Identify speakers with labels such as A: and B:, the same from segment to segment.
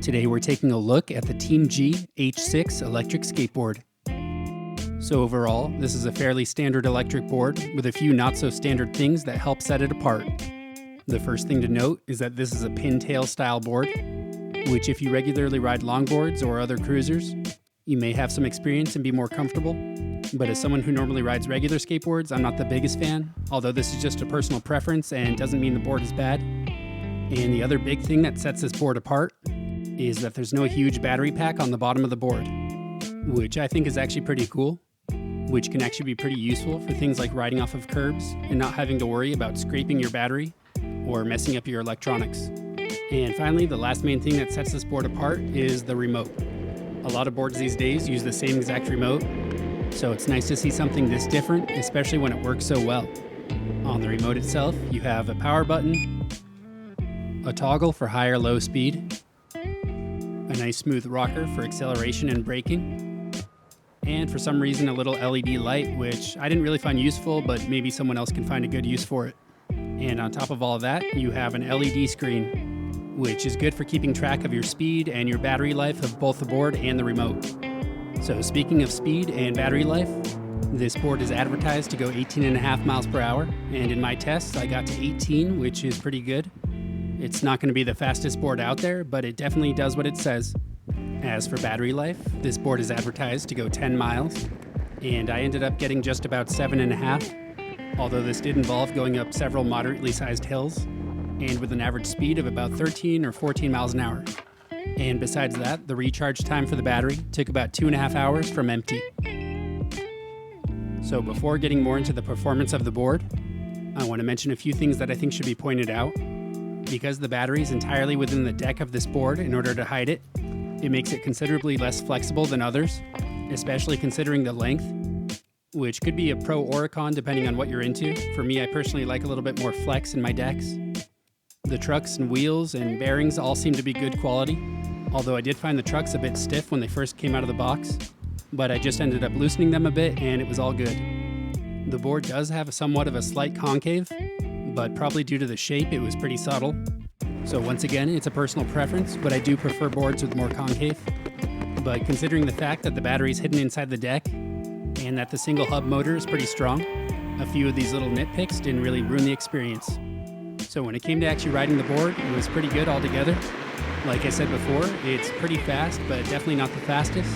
A: Today we're taking a look at the TeamGee H6 electric skateboard. So overall, this is a fairly standard electric board with a few not so standard things that help set it apart. The first thing to note is that this is a pintail style board, which if you regularly ride longboards or other cruisers, you may have some experience and be more comfortable. But as someone who normally rides regular skateboards, I'm not the biggest fan, although this is just a personal preference and doesn't mean the board is bad. And the other big thing that sets this board apart is that there's no huge battery pack on the bottom of the board, which I think is actually pretty cool, which can actually be pretty useful for things like riding off of curbs and not having to worry about scraping your battery or messing up your electronics. And finally, the last main thing that sets this board apart is the remote. A lot of boards these days use the same exact remote, so it's nice to see something this different, especially when it works so well. On the remote itself, you have a power button, a toggle for high or low speed, a nice smooth rocker for acceleration and braking, and for some reason a little LED light, which I didn't really find useful, but maybe someone else can find a good use for it. And on top of all of that, you have an LED screen, which is good for keeping track of your speed and your battery life of both the board and the remote. So speaking of speed and battery life, this board is advertised to go 18.5 miles per hour, and in my tests I got to 18, which is pretty good. It's not going to be the fastest board out there, but it definitely does what it says. As for battery life, this board is advertised to go 10 miles, and I ended up getting just about 7.5, although this did involve going up several moderately sized hills, and with an average speed of about 13 or 14 miles an hour. And besides that, the recharge time for the battery took about 2.5 hours from empty. So before getting more into the performance of the board, I want to mention a few things that I think should be pointed out. Because the battery is entirely within the deck of this board in order to hide it, it makes it considerably less flexible than others, especially considering the length, which could be a pro or a con depending on what you're into. For me, I personally like a little bit more flex in my decks. The trucks and wheels and bearings all seem to be good quality, although I did find the trucks a bit stiff when they first came out of the box, but I just ended up loosening them a bit and it was all good. The board does have somewhat of a slight concave, but probably due to the shape, it was pretty subtle. So once again, it's a personal preference, but I do prefer boards with more concave. But considering the fact that the battery is hidden inside the deck, and that the single hub motor is pretty strong, a few of these little nitpicks didn't really ruin the experience. So when it came to actually riding the board, it was pretty good altogether. Like I said before, it's pretty fast, but definitely not the fastest.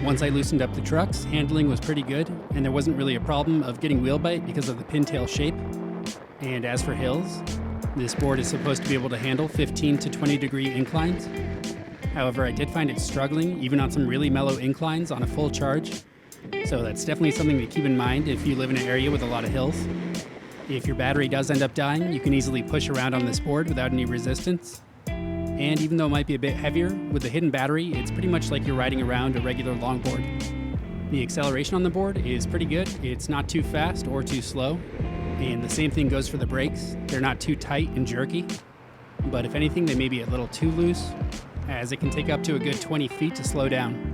A: Once I loosened up the trucks, handling was pretty good, and there wasn't really a problem of getting wheel bite because of the pintail shape. And as for hills, this board is supposed to be able to handle 15 to 20 degree inclines. However, I did find it struggling even on some really mellow inclines on a full charge. So that's definitely something to keep in mind if you live in an area with a lot of hills. If your battery does end up dying, you can easily push around on this board without any resistance. And even though it might be a bit heavier, with the hidden battery, it's pretty much like you're riding around a regular longboard. The acceleration on the board is pretty good. It's not too fast or too slow. And the same thing goes for the brakes. They're not too tight and jerky, but if anything, they may be a little too loose, as it can take up to a good 20 feet to slow down.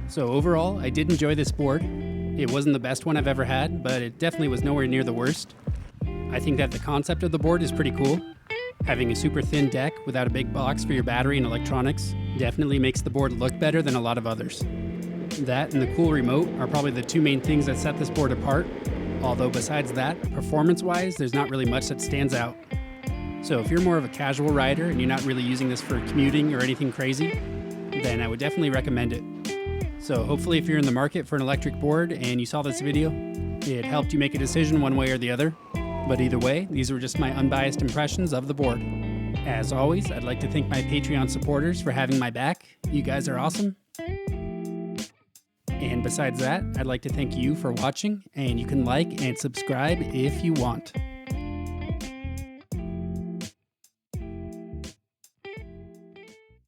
A: So overall, I did enjoy this board. It wasn't the best one I've ever had, but it definitely was nowhere near the worst. I think that the concept of the board is pretty cool. Having a super thin deck without a big box for your battery and electronics definitely makes the board look better than a lot of others. That and the cool remote are probably the two main things that set this board apart. Although besides that, performance-wise, there's not really much that stands out. So if you're more of a casual rider and you're not really using this for commuting or anything crazy, then I would definitely recommend it. So hopefully if you're in the market for an electric board and you saw this video, it helped you make a decision one way or the other. But either way, these were just my unbiased impressions of the board. As always, I'd like to thank my Patreon supporters for having my back. You guys are awesome. And besides that, I'd like to thank you for watching, and you can like and subscribe if you want.